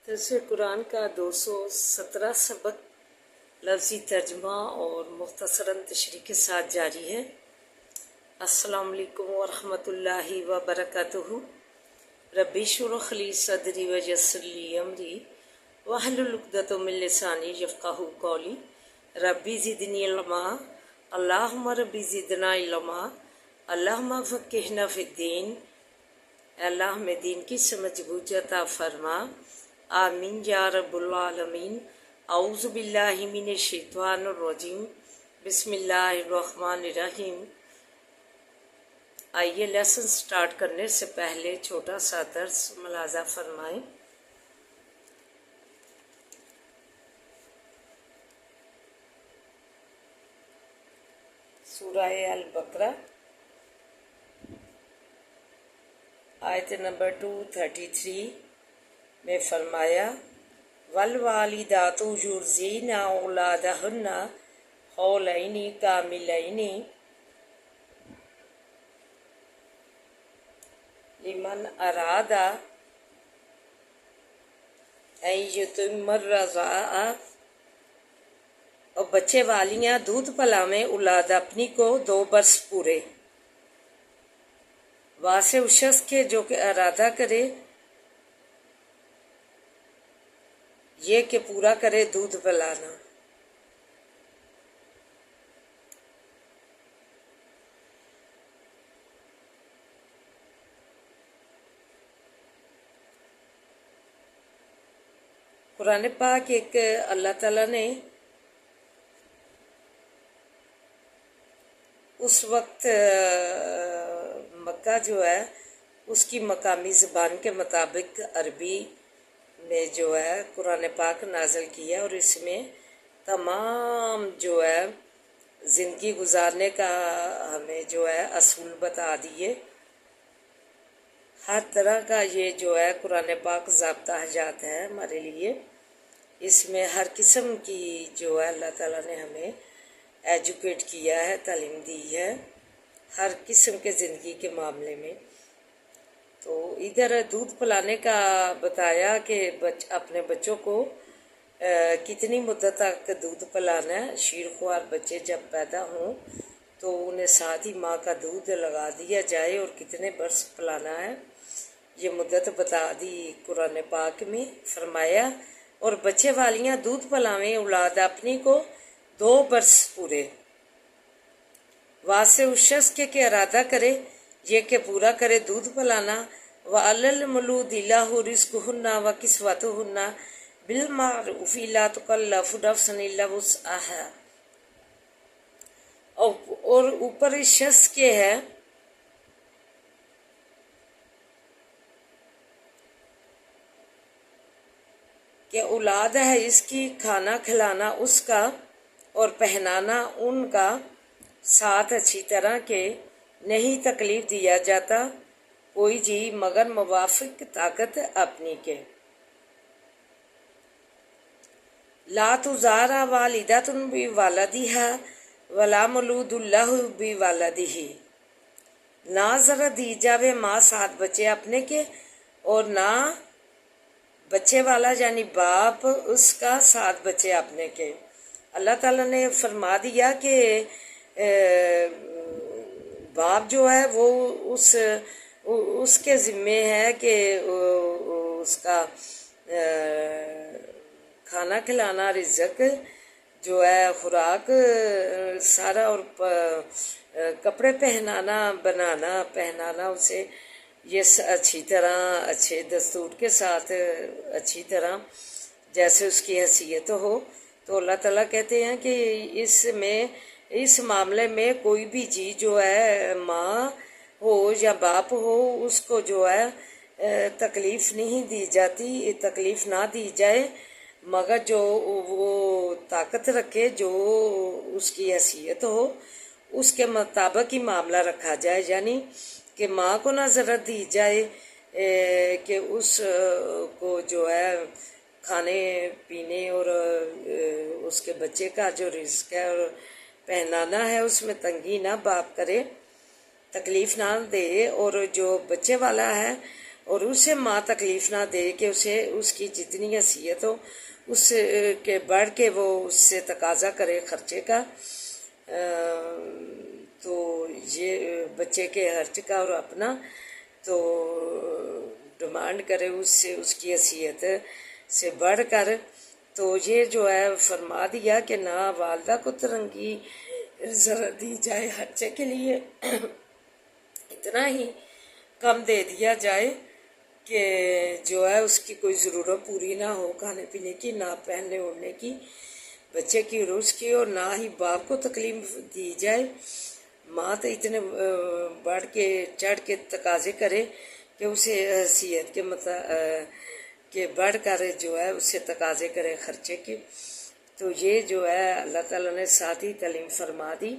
درس قرآن کا 217 سبق لفظی ترجمہ اور مختصراً تشریح کے ساتھ جاری ہے۔ السلام علیکم ورحمۃ اللہ وبرکاتہ۔ ربی اشرح لی صدری ویسر لی امری واحلل عقدۃ من لسانی یفقہوا قولی۔ ربی زدنی علما، اللہم ربی زدنا علما، اللہم فقہنا فی الدین۔ اے اللہ ہمیں دین کی سمجھ بوجھ عطا فرما، آمین یا رب العالمین۔ اعوذ باللہ من الشیطان الرجیم، بسم اللہ الرحمن الرحیم۔ آئیے لیسن سٹارٹ کرنے سے پہلے چھوٹا سا درس ملاحظہ فرمائیں۔ سورہ البقرہ آیت نمبر 233 میں فرمایا والوالدات یرضعن اولادہن حولین کاملین لمن اراد ان یتم الرضاعہ، اور بچے والیاں دودھ پلاویں اولاد اپنی کو 2 برس پورے، واسے اس شخص کے جو کہ ارادہ کرے یہ کہ پورا کرے دودھ پلانا۔ قرآن پاک ایک اللہ تعالیٰ نے اس وقت مکہ جو ہے اس کی مقامی زبان کے مطابق عربی میں جو ہے قرآن پاک نازل کیا، اور اس میں تمام جو ہے زندگی گزارنے کا ہمیں جو ہے اصول بتا دیے۔ ہر طرح کا یہ جو ہے قرآن پاک ضابطہ حیات ہے ہمارے لیے۔ اس میں ہر قسم کی جو ہے اللہ تعالیٰ نے ہمیں ایجوکیٹ کیا ہے، تعلیم دی ہے ہر قسم کے زندگی کے معاملے میں۔ تو ادھر دودھ پلانے کا بتایا کہ اپنے بچوں کو کتنی مدت تک دودھ پلانا ہے۔ شیرخوار بچے جب پیدا ہوں تو انہیں ساتھ ہی ماں کا دودھ لگا دیا جائے، اور کتنے برس پلانا ہے یہ مدت بتا دی قرآن پاک میں۔ فرمایا اور بچے والیاں دودھ پلاویں اولاد اپنی کو 2 برس پورے، واسے اس شخص کے کہ ارادہ کرے یہ کہ پورا کرے دودھ پلانا۔ وَعَلَى الْمَوْلُودِ لَهُ رِزْقُهُنَّ وَكِسْوَتُهُنَّ بِالْمَعْرُوفِ لَا تُكَلَّفُ نَفْسٌ إِلَّا وُسْعَهَا، اور اوپر اس شخص کے ہے کہ اولاد ہے اس کی، کھانا کھلانا اس کا اور پہنانا ان کا ساتھ اچھی طرح کے نہیں تکلیف دیا جاتا کوئی جی مگر موافق طاقت اپنی کے۔ لا تضار والدۃ بولدہا ولا مولود لہ بولدہ، نہ ذرا دی جاوے ماں ساتھ بچے اپنے کے، اور نہ بچے والا یعنی باپ اس کا ساتھ بچے اپنے کے۔ اللہ تعالیٰ نے فرما دیا کہ باپ جو ہے وہ اس کے ذمے ہے کہ اس کا کھانا کھلانا، رزق جو ہے، خوراک سارا، اور کپڑے پہنانا، بنانا پہنانا اسے یہ اچھی طرح اچھے دستور کے ساتھ اچھی طرح جیسے اس کی حیثیت ہو۔ تو اللہ تعالیٰ کہتے ہیں کہ اس معاملے میں کوئی بھی چیز جو ہے ماں ہو یا باپ ہو اس کو جو ہے تکلیف نہیں دی جاتی، تکلیف نہ دی جائے مگر جو وہ طاقت رکھے، جو اس کی حیثیت ہو اس کے مطابق ہی معاملہ رکھا جائے، یعنی کہ ماں کو نہ ضرورت دی جائے کہ اس کو جو ہے کھانے پینے اور اس کے بچے کا جو رزق ہے اور پہنانا ہے اس میں تنگی نہ باپ کرے، تکلیف نہ دے، اور جو بچے والا ہے اور اسے ماں تکلیف نہ دے کہ اسے اس کی جتنی حیثیت ہو اس کے بڑھ کے وہ اس سے تقاضا کرے خرچے کا، تو یہ بچے کے خرچ کا اور اپنا تو ڈیمانڈ کرے اس سے اس کی حیثیت سے بڑھ کر، تو یہ جو ہے فرما دیا کہ نہ والدہ کو ترنگی ضرورت دی جائے، خرچے کے لیے اتنا ہی کم دے دیا جائے کہ جو ہے اس کی کوئی ضرورت پوری نہ ہو، کھانے پینے کی، نہ پہننے اوڑھنے کی، بچے کی اور اس کی، اور نہ ہی باپ کو تکلیف دی جائے۔ ماں تو اتنے بڑھ کے چڑھ کے تقاضے کرے کہ اسے حیثیت کے بڑھ کر جو ہے اس سے تقاضے کرے خرچے کے۔ تو یہ جو ہے اللہ تعالیٰ نے ساتھ ہی تعلیم فرما دی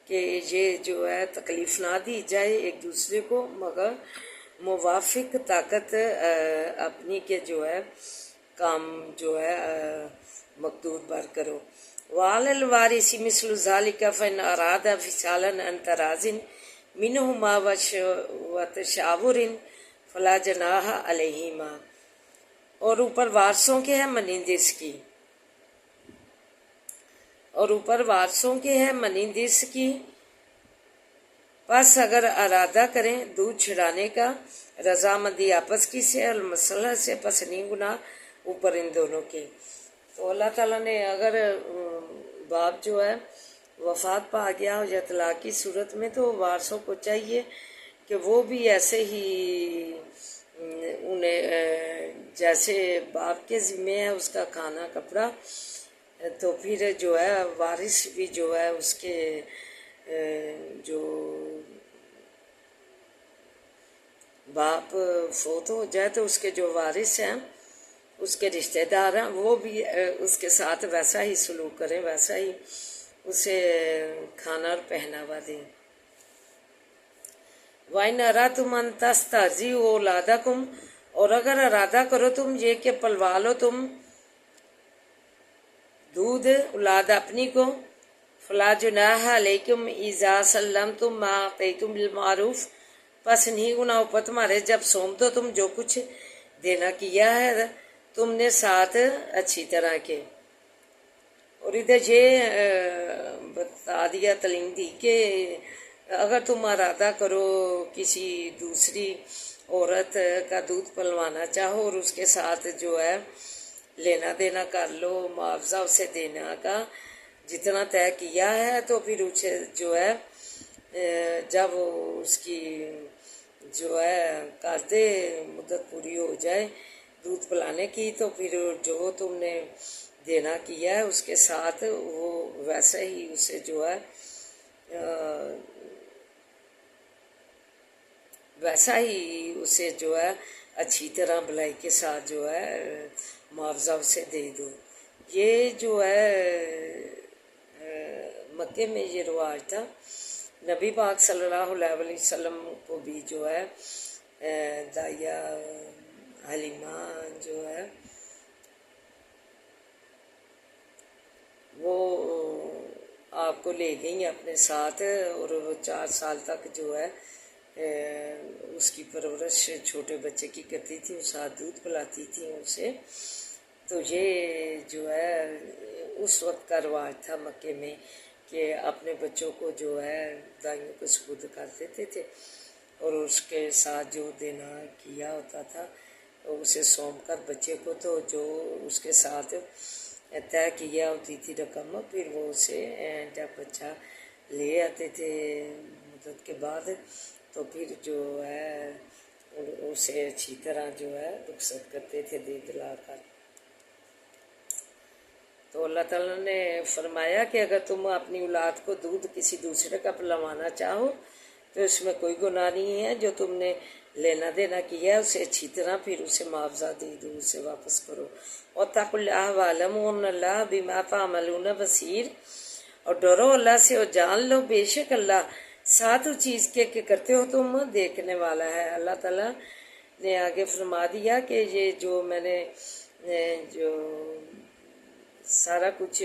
کہ یہ جو ہے تکلیف نہ دی جائے ایک دوسرے کو، مگر موافق طاقت اپنی کے جو ہے کام جو ہے مقدور بر کرو۔ وعلی الوارث مثل ذلك فإن أراد فصالا عن تراض منهما وتشاور فلا جناح علیہما۔ اور اوپر وارثوں کے ہے مانند اس کی، اور اوپر وارثوں کے ہے مانند اس کی، پس اگر ارادہ کریں دودھ چھڑانے کا رضامندی آپس کی سے المسلح سے، پس نہیں گناہ اوپر ان دونوں کے۔ تو اللہ تعالیٰ نے اگر باپ جو ہے وفات پا گیا ہو یا طلاق کی صورت میں، تو وارثوں کو چاہیے کہ وہ بھی ایسے ہی انہیں جیسے باپ کے ذمے ہے اس کا کھانا کپڑا، تو پھر جو ہے وارث بھی جو ہے اس کے جو باپ فوت ہو جائے تو اس کے جو وارث ہیں اس کے رشتہ دار ہیں وہ بھی اس کے ساتھ ویسا ہی سلوک کریں، ویسا ہی اسے کھانا اور پہناوا دیں۔ وَإِنْ أَرَدْتُمْ أَنْ تَسْتَرْضِعُوا أَوْلَادَكُمْ، اور اگر ارادہ کرو تم یہ کہ پلوا لو تم دودھ اولاد اپنی کو، فَلَا جُنَاحَ عَلَيْكُمْ إِذَا سَلَّمْتُمْ مَا آتَيْتُمْ بِالْمَعْرُوفِ، پس نہیں گناہ اوپر تمہارے جب سونپ دو تم جو کچھ دینا کیا ہے تم نے ساتھ اچھی طرح کے۔ اور ادھر یہ بتا دیا تعلیم دی کہ اگر تم ارادہ کرو کسی دوسری عورت کا دودھ پلوانا چاہو اور اس کے ساتھ جو ہے لینا دینا کر لو، معاوضہ اسے دینا کا جتنا طے کیا ہے، تو پھر اسے جو ہے جب اس کی جو ہے کر دے مدت پوری ہو جائے دودھ پلانے کی، تو پھر جو تم نے دینا کیا ہے اس کے ساتھ وہ ویسا ہی اسے جو ہے ویسا ہی اسے جو ہے اچھی طرح بھلائی کے ساتھ جو ہے معاوضہ اسے دے دو۔ یہ جو ہے مکے میں یہ رواج تھا، نبی پاک صلی اللہ علیہ وسلم کو بھی جو ہے دائیا حلیمہ جو ہے وہ آپ کو لے گئیں اپنے ساتھ، اور وہ 4 سال تک جو ہے اس کی پرورش چھوٹے بچے کی کرتی تھی، وہ ساتھ دودھ پلاتی تھی اسے۔ تو یہ جو ہے اس وقت کا رواج تھا مکے میں کہ اپنے بچوں کو جو ہے دائیوں کو سپرد کر دیتے تھے، اور اس کے ساتھ جو دینا کیا ہوتا تھا اسے سونپ کر بچے کو، تو جو اس کے ساتھ طے کیا ہوتی تھی رقم، پھر وہ اسے جب بچہ لے آتے تھے مدت کے بعد، تو پھر جو ہے اسے اچھی طرح جو ہے رخصت کرتے تھے دے دلا کر۔ تو اللہ تعالیٰ نے فرمایا کہ اگر تم اپنی اولاد کو دودھ کسی دوسرے کا پلوانا چاہو تو اس میں کوئی گناہ نہیں ہے، جو تم نے لینا دینا کیا ہے اسے اچھی طرح پھر اسے معاوضہ دے دو، اسے واپس کرو۔ وَاتَّقُوا اللَّهَ وَاعْلَمُوا أَنَّ اللَّهَ بِمَا تَعْمَلُونَ بَصِيرٌ، اور ڈرو اللہ سے اور جان لو بے شک اللہ ساتھ اس چیز کے کہ کرتے ہو تم دیکھنے والا ہے۔ اللہ تعالیٰ نے آگے فرما دیا کہ یہ جو میں نے جو سارا کچھ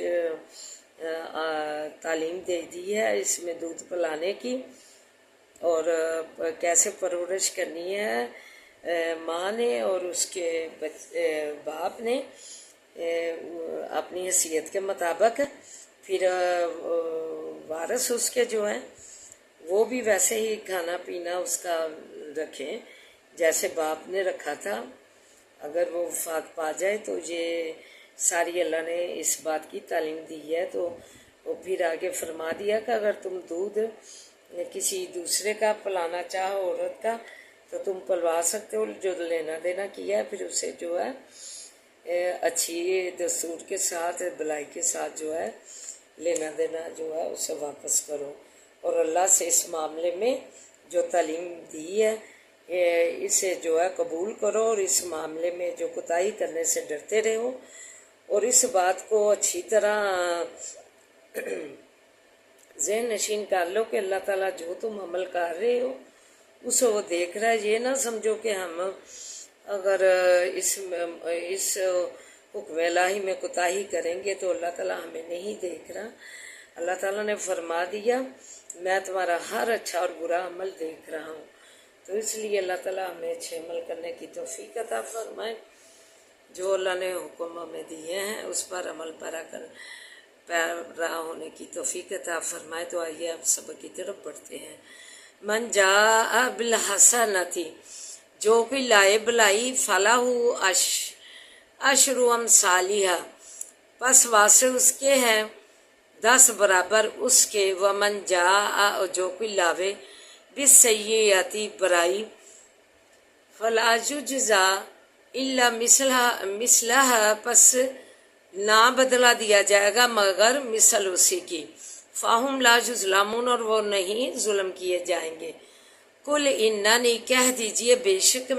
تعلیم دے دی ہے اس میں دودھ پلانے کی اور کیسے پرورش کرنی ہے ماں نے اور اس کے باپ نے اپنی حیثیت کے مطابق پھر وارث اس کے جو ہیں وہ بھی ویسے ہی کھانا پینا اس کا رکھیں جیسے باپ نے رکھا تھا. اگر وہ وفات پا جائے تو یہ ساری اللہ نے اس بات کی تعلیم دی ہے. تو وہ پھر آگے فرما دیا کہ اگر تم دودھ کسی دوسرے کا پلانا چاہو عورت کا تو تم پلوا سکتے ہو، جو لینا دینا کیا ہے پھر اسے جو ہے اچھی دستور کے ساتھ بلائی کے ساتھ جو ہے لینا دینا جو ہے اسے واپس کرو. اور اللہ سے اس معاملے میں جو تعلیم دی ہے اسے جو ہے قبول کرو اور اس معاملے میں جو کوتاہی کرنے سے ڈرتے رہو اور اس بات کو اچھی طرح ذہن نشین کر لو کہ اللہ تعالیٰ جو تم عمل کر رہے ہو اسے وہ دیکھ رہا ہے. یہ نہ سمجھو کہ ہم اگر اس حکم الہی میں کوتاہی کریں گے تو اللہ تعالیٰ ہمیں نہیں دیکھ رہا. اللہ تعالیٰ نے فرما دیا میں تمہارا ہر اچھا اور برا عمل دیکھ رہا ہوں. تو اس لیے اللہ تعالیٰ ہمیں اچھے عمل کرنے کی توفیق عطا فرمائے. جو اللہ نے حکم ہمیں دیے ہیں اس پر عمل پیرا ہونے کی توفیق عطا فرمائے. تو آئیے اب سبق کی طرف بڑھتے ہیں. من جاء بالحسنۃ جو کوئی لائے بلائی فلہ عشر امثالھا پس واسطے اس کے ہیں 10 برابر اس کے. ومن جاء جو کوئی لاوے بالسیئۃ برائی فلا یجزا الا مثلھا پس نہ بدلہ دیا جائے گا مگر مثل اسی کی. فاہم لا یظلمون اور وہ نہیں ظلم کیے جائیں گے. کل اننی کہہ دیجئے بے شک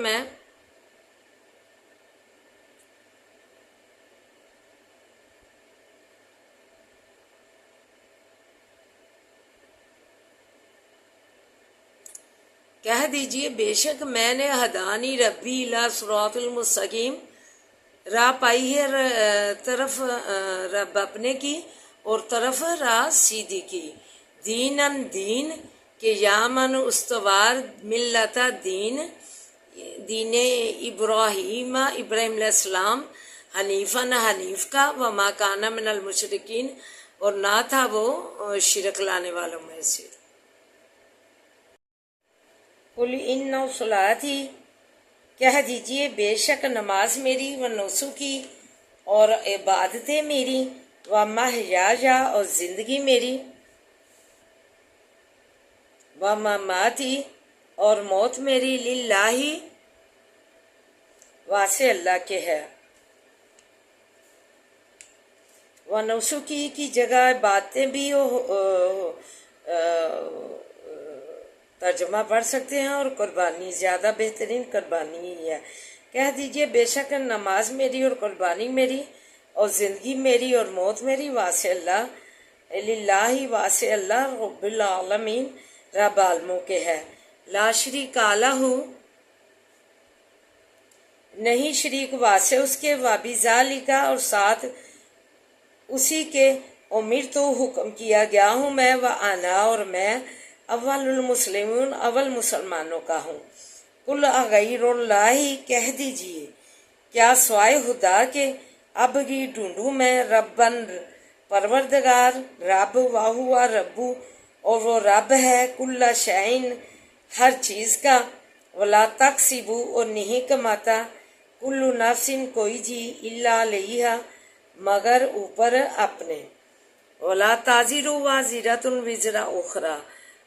میں نے ہدانی ربی الی صراط المستقیم راہ پائی ہے طرف رب اپنے کی اور طرف راہ سیدھی کی. دینن دین کہ یامن استوار ملتا دین ابراہیم علیہ السلام حنیفاً حنیف کا وما کان من المشرکین اور نہ تھا وہ شرک لانے والوں میں سے. قل ان صلاتی کہہ دیجئے بے شک نماز میری و نسکی اور عبادتیں میری و محیایا اور زندگی میری و مماتی اور موت میری للہ واسع اللہ کے ہے. و نسکی کی جگہ باتیں بھی ترجمہ پڑھ سکتے ہیں اور قربانی زیادہ بہترین قربانی ہی ہے. کہہ دیجئے بے شک نماز میری اور قربانی میری اور زندگی میری اور موت میری واسع اللہ للہ واسع اللہ رب العالمین رب عالموں کے ہے. لا شریک لہ نہیں شریک واسع اس کے وبذالک اور ساتھ اسی کے امر تو حکم کیا گیا ہوں میں وانا اور میں اول المسلمون اول مسلمانوں کا ہوں. قل غیر اللہ کہہ دیجئے کیا سوائے خدا کے ابغی ڈھونڈوں میں ربن پروردگار رب واہوا ربو اور وہ رب ہے کل شعین ہر چیز کا ولا تکسبو اور نہیں کماتا کل نفس کوئی جی الا علیہا مگر اوپر اپنے ولا تازر وازرۃ وزر اخری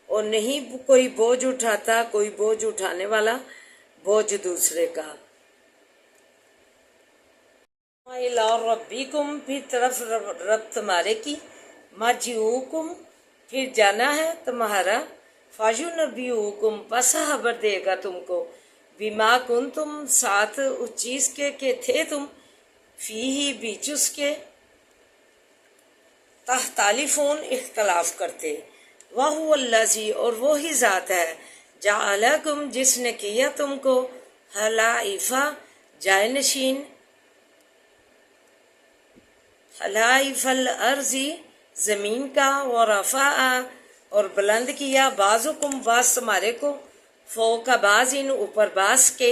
اور نہیں کوئی بوجھ اٹھاتا کوئی بوجھ اٹھانے والا بوجھ دوسرے کا. الی ربکم پھر طرف رب تمہارے کی مرجعکم پھر جانا ہے تمہارا فیُنبئکم پس خبر دے گا تم کو بما کنتم ساتھ اس چیز کے کہ تھے تم فیہ بیچ اس کے تختلفون اختلاف کرتے. وَهُوَ الَّذِي اور وہی ذات ہے جعلکم جس نے کیا تم کو خلائف جائے نشین خلائف الارض زمین کا ورفع اور بلند کیا بعضکم بعض تمہارے کو فوق بعض اوپر بعض کے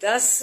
10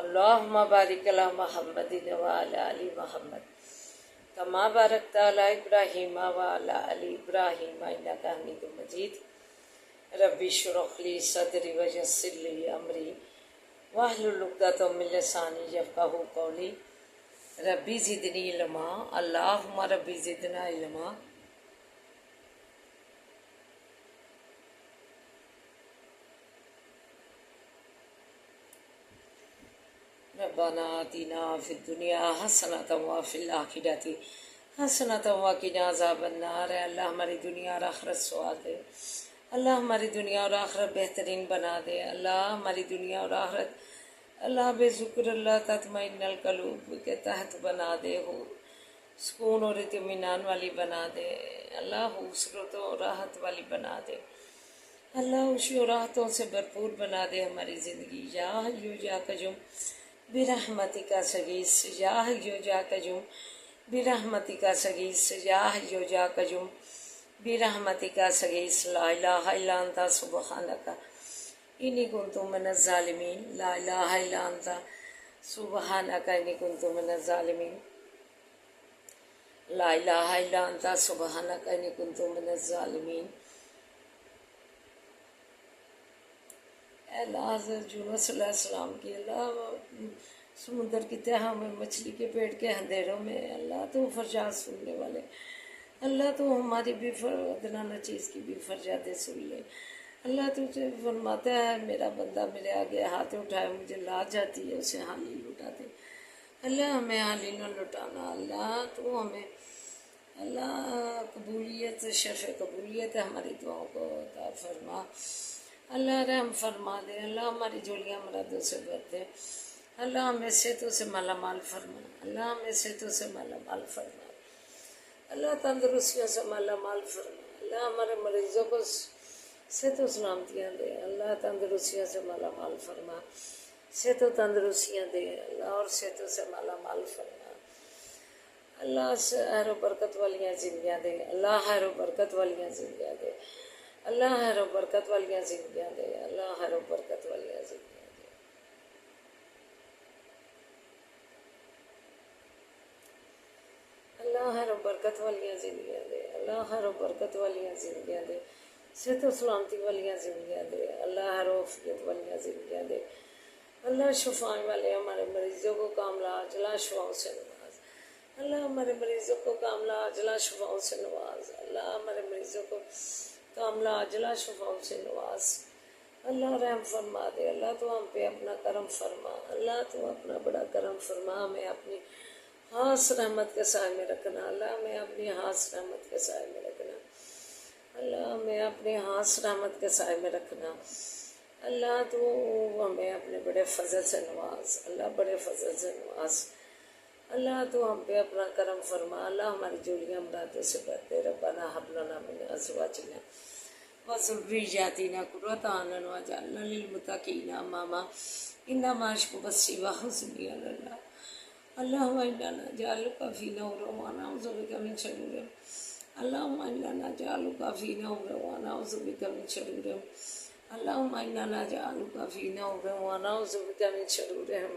اللہم بارک علی محمد وعلی آل محمد کما بارکت علی ابراہیم وعلی آل ابراہیم انک حمید مجید ربی اشرح لی صدری ویسر لی امری واحلل عقدۃ من لسانی یفقہوا قولی ربی زدنی علما اللہم ربی زدنا علما ربنا آتنا فی الدنیا حسنۃ وفی الآخرۃ حسنۃ وقنا عذاب النار۔ اللہ ہماری دنیا اور آخرت سواد دے، اللہ ہماری دنیا اور آخرت بہترین بنا دے، اللہ ہماری دنیا اور آخرت اللہ بے ذکر اللہ تطمئن القلوب کے تحت بنا دے، ہو سکون اور اطمینان والی بنا دے، اللہ حسرت و راحت والی بنا دے، اللہ خوشی و راحتوں سے بھرپور بنا دے ہماری زندگی۔ یا حیو یا قیوم برحمتک استغیث، یا حیو یا قیوم برحمتک استغیث، یا حیو یا قیوم برحمتک استغیث، لا الہ الا انت سبحانک انی کنت من الظالمین، لا الہ الا انت سبحانک انی کنت من الظالمین، لا الہ الا انت سبحانک انی کنت من الظالمین۔ اے اللہ حضرت یونس علیہ السلام کی، اللہ سمندر کی تہہ میں مچھلی کے پیٹ کے اندھیروں میں، اللہ تو فرجات سننے والے، اللہ تو ہماری بھی ادنیٰ چیز کی بھی فرجاتیں سن لے، اللہ تجھے فرماتا ہے میرا بندہ میرے آگے ہاتھ اٹھائے مجھے لاج جاتی ہے اسے حالی لٹا دے، اللہ ہمیں حالی نہ لٹانا، اللہ تو ہمیں اللہ قبولیت شرف قبولیت ہماری دعاؤں کو عطا فرما، اللہ رحم فرما دے، اللہ ہماری جولیاں مرادوں سے بھر دے، اللہ ہمیں صحتوں سے مالا مال فرما، اللہ ہمیں صحتوں سے مالا مال فرما، اللہ تندرستیوں سے مالا مال فرما، اللہ ہمارے مریضوں کو صحت و سلامتیاں دے، اللہ تندرستیوں سے مالا مال فرما، صحت و تندرستیاں دے اللہ اور صحتوں سے مالا مال فرما، اللہ خیر و برکت والیاں زندگیاں دے، اللہ خیر و برکت والیاں زندگیاں دے، اللہ خیر و برکت والیاں زندگیاں دے، اللہ خیر و برکت والیاں زندگیاں دے، اللہ خیر و برکت والیاں زندگیاں دے، اللہ خیر و برکت والیاں زندگیاں دے، صحت و سلامتی والیاں زندگیاں دے، اللہ خیر و عافیت والیاں زندگیاں دے، اللہ شفائیں والے ہمارے مریضوں کو کاملہ عاجلہ شفاؤں سے نواز، اللہ ہمارے مریضوں کو کاملہ عاجلہ شفاؤں سے نواز، اللہ ہمارے مریضوں کو کاملہ عاجلہ شفاؤں سے نواز، اللہ رحم فرما دے، اللہ تو ہم پہ اپنا کرم فرما، اللہ تو اپنا بڑا کرم فرما، ہمیں اپنی خاص رحمت کے سائے میں رکھنا، اللہ ہمیں اپنی خاص رحمت کے سائے میں رکھنا، اللہ ہمیں اپنے خاص رحمت کے سائے میں رکھنا، اللہ تو ہمیں اپنے بڑے فضل سے نواز، اللہ بڑے فضل سے نواز، اللہ تو ہم پہ اپنا کرم فرما، اللہ ہماری جولیاں مرادوں سے بھر دے، ربنا حب لنا من ازواجنا وذریاتنا قرۃ اعین واجعلنا للمتقین اماما انما اشکو بثی وحزنی علی اللہ، اللہم انا نجعلک فی نحورنا ونعوذ بک من شرورہم، اللہم انا نجعلک فی نحورنا ونعوذ بک من شرورہم، اللہم انا نجعلک فی نحورنا ونعوذ بک من شرورہم،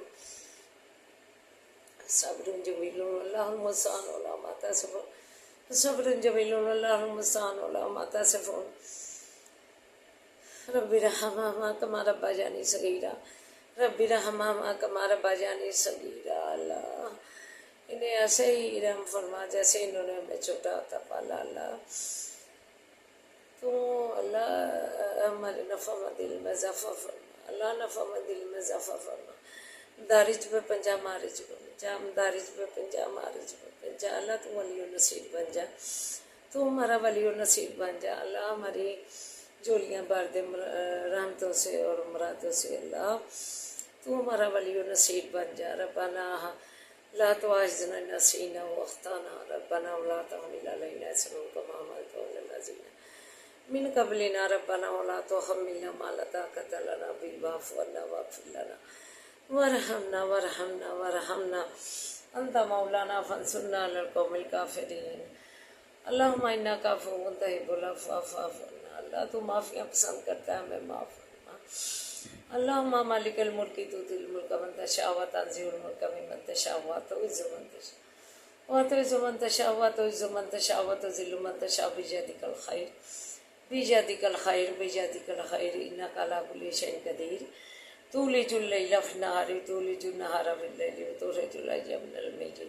صبر جمیل اللہم استعان علی ما تصفون، صبر جمیل اللہم استعان علی ما تصفون، رب ارحمہما کما ربیانی صغیرا، رب ارحمہما کما ربیانی صغیرا، اللہ انہیں ایسے ہی رحم فرما جیسے انہوں نے ہمیں چھوٹا ہوتا پالا، اللہ تو اللہ ہمارے نفع و دل میں اضافہ فرما، اللہ نفع و دل میں اضافہ فرما، دارج پہ پنجا مارج پہ پنجا، دارج پہ پنجا مارج پہ پنجا، اللہ تو ولی و نصیر بن جا، تو ہمارا ولی و نصیر بن جا، اللہ ہماری جولیاں بھر دے رحمتوں سے اور مرادوں سے، اللہ تو ہمارا ولی و نصیر بن جا، ربنا لا تؤاخذنا ان نسینا واخطانا، ربنا ولا تحمل علینا اصرا کما حملته على الذین من قبلنا، ربنا ولا تحملنا ما لا طاقة لنا به واعف عنا واغفر لنا وارحمنا وارحمنا وارحمنا انت مولانا فانصرنا على القوم الکافرین، اللہم انک عفو تحب العفو فاعف عنا، اللہ تو معافیاں پسند کرتا ہے ہمیں معاف فرما، اللهم مالک الملک تؤتی الملک من تشاء وتنزع الملک ممن تشاء وتعز من تشاء وتعز من تشاء وتعز من تشاء وتذل من تشاء بيدك الخير بيدك الخير بيدك الخير إنك على كل شيء قدير تولج الليل في النهار وتولج النهار في الليل وتخرج الحي من الميت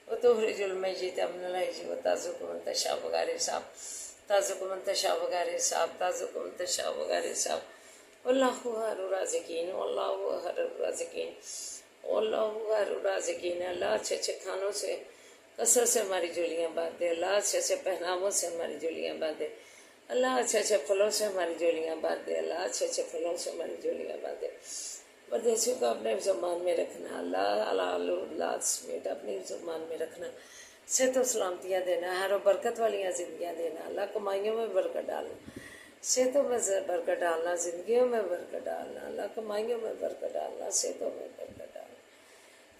وتخرج الميت من الحي وترزق من تشاء بغير حساب ترزق من تشاء بغير حساب ترزق من تشاء بغير حساب واللہ خیر الرازقین واللہ خیر الرازقین واللہ خیر الرازقین۔ اللہ اچھے اچھے کھانوں سے کثرت سے ہماری جولیاں باندھ دے، اللہ اچھے اچھے پہناووں سے ہماری جولیاں باندھ دے، اللہ اچھے اچھے پھلوں سے ہماری جولیاں باندھ دے، اللہ اچھے اچھے پھلوں سے ہماری جولیاں باندھ دے۔ پردیسیوں کو اپنے زبان میں رکھنا، اللہ اللہ سمیت اپنی زبان میں رکھنا، صحت و سلامتیاں دینا، ہر و برکت والیاں زندگیاں دینا، اللہ کمائیوں میں برکت ڈالنا، صحتوں میں برکت ڈالنا، زندگیوں میں برکت ڈالنا، اللہ کمائیوں میں برکت ڈالنا، صحتوں میں برکت ڈالنا،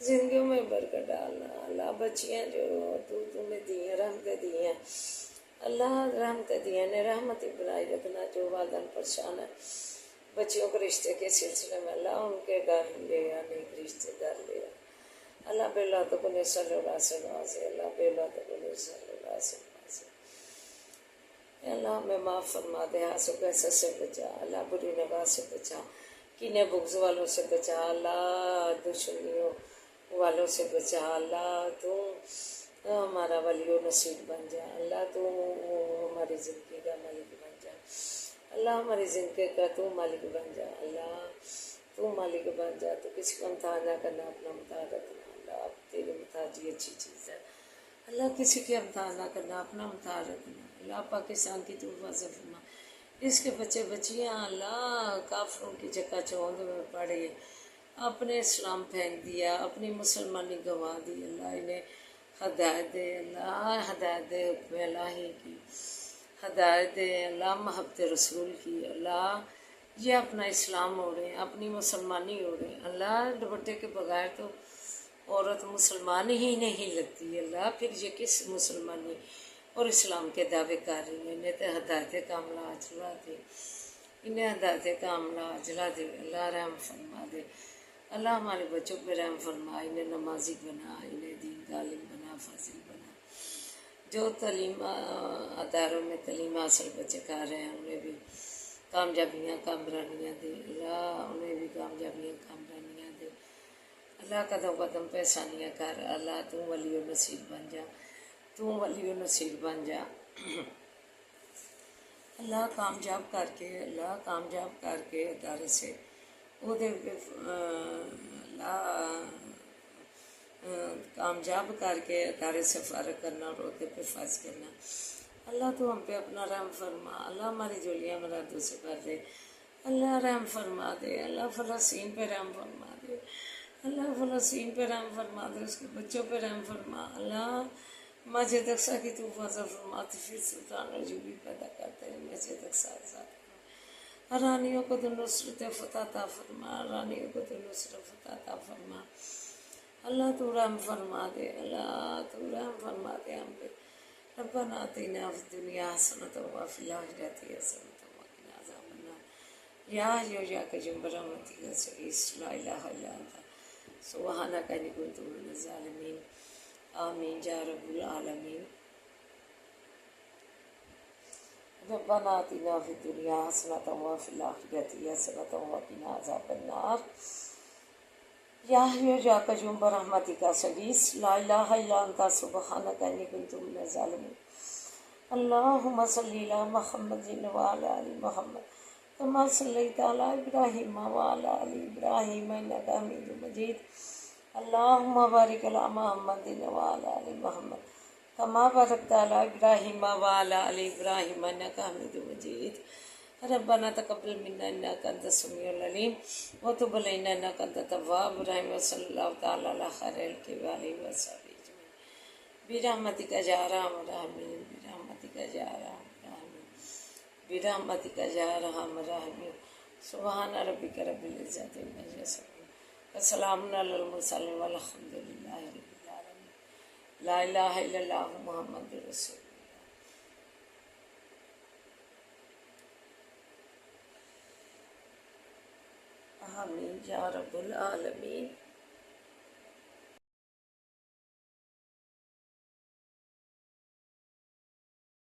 زندگیوں میں برکت ڈالنا۔ اللہ بچیاں جو تمہیں دی ہیں، رحمتیں دی ہیں، اللہ رحمتیں دی ہیں، رحمتیں بنائی رکھنا۔ جو والدین پریشان ہیں بچیوں کے رشتے کے سلسلے میں، اللہ ان کے گھر لے یا نیک رشتے گھر لے آ۔ اللہ بے اولادوں کو نسل اولاد سے نوازے، اللہ بے اولادوں کو نسل اولاد سے نوازے۔ اللہ ہمیں معاف فرما دے، حسد و حسد سے بچا، اللہ بری نگاہ سے بچا، کینے بغض والوں سے بچا، اللہ دشمنیوں والوں سے بچا، اللہ تو ہمارا ولی و نصیر بن جا، اللہ تو ہماری زندگی کا مالک بن جا، اللہ ہماری زندگی کا تو مالک بن جا، اللہ تو مالک بن جا، تو کسی کو امتحان نہ کرنا، اپنا امتحان رکھنا، اللہ اب تیری امتحان اچھی چیز ہے، اللہ کسی کے امتحان نہ کرنا، اپنا امتحان رکھنا۔ اللہ پاکستان کی تو حفاظت فرما، اس کے بچے بچیاں اللہ کافروں کی چکا چوند میں پڑے، اپنے اسلام پھینک دیا، اپنی مسلمانی گنوا دی، اللہ انہیں ہدایت دے، اللہ ہدایت دے، حکم الہی کی ہدایت دے، اللہ محبت رسول کی، اللہ یہ اپنا اسلام اوڑھیں، اپنی مسلمانی اوڑھیں، اللہ دوپٹے کے بغیر تو عورت مسلمان ہی نہیں لگتی، اللہ پھر یہ کس مسلمانی اور اسلام کے دعوے کر رہی ہیں، انہیں تو ہدایت کاملہ اجلا دے، انہیں ہدایت کاملہ اجلا دے، اللہ رحم فرما دے، اللہ ہمارے بچوں پہ رحم فرما، انہیں نمازی بنا، انہیں دین کا عالم بنا، فاضل بنا، جو تعلیم اداروں میں تعلیم حاصل بچے کر رہے ہیں انہیں بھی کامیابیاں کامرانیاں دے، اللہ انہیں بھی کامیابیاں کامرانیاں دے، اللہ قدم قدم پہ احسانیاں کر، اللہ تو ولی و نصیر بن جا، تو ولی و نصیر بن جا، اللہ کامیاب کر کے، اللہ کامیاب کر کے ادارے سے وہ اللہ کامیاب کر کے ادارے سے فارغ کرنا اور عہدے پہ فائز کرنا۔ اللہ تو ہم پہ اپنا رحم فرما، اللہ ہماری جولیاں مرادوں سے بھر دے، اللہ رحم فرما دے، اللہ فلسطین پہ رحم فرما دے، اللہ فلسطین پہ رحم فرما دے، اس کے بچوں پہ رحم فرما، اللہ مسجد اقصیٰ کی تو حفاظت فرما، پھر سلطان عجوبی پیدا کرتے ہیں مسجد اقصیٰ ذات، رانیوں کو تو نصرت فتح عطا فرما، رانیوں کو تو نصرت فتح عطا فرما، اللہ تو رحم فرما دے، اللہ تو رحم فرما دے ہم پہ۔ ربنا آتنا فی الدنیا حسنۃ وفی الآخرۃ حسنۃ وقنا عذاب النار، یا حی یا قیوم برحمتک استغیث، لا الہ الا انت سبحانک انی کنت من الظالمین، آمین یا رب العالمین۔ ربنا آتنا فی الدنیا حسنۃ وفی الآخرۃ حسنۃ وقنا عذاب النار، یا حی یا قیوم برحمتک استغیث، لا الہ الا انت سبحانک انی کنت من الظالمین۔ اللہم صلی علی محمد وعلی آل محمد کما صلیت علی ابراہیم وعلی آل ابراہیم انک حمید مجید۔ اللہم بارک علی محمد وعلی آل محمد کما بارکت علی ابراہیم وعلی آل ابراہیم انک حمید مجید۔ ربنا تقبل منا انک انت السمیع العلیم وتب علینا انک انت التواب الرحیم، وصلی اللہ تعالی علی خیر خلقہ وآلہ وصحبہ اجمعین، برحمتک یا ارحم الراحمین، برحمتک یا ارحم الراحمین، برحمتک یا ارحم الراحمین۔ سبحان ربک رب العزۃ عما یصفون وسلام علی المرسلین والحمد للہ رب العالمین، لا الہ الا اللہ محمد رسول اللہ۔ آمین یا رب العالمین.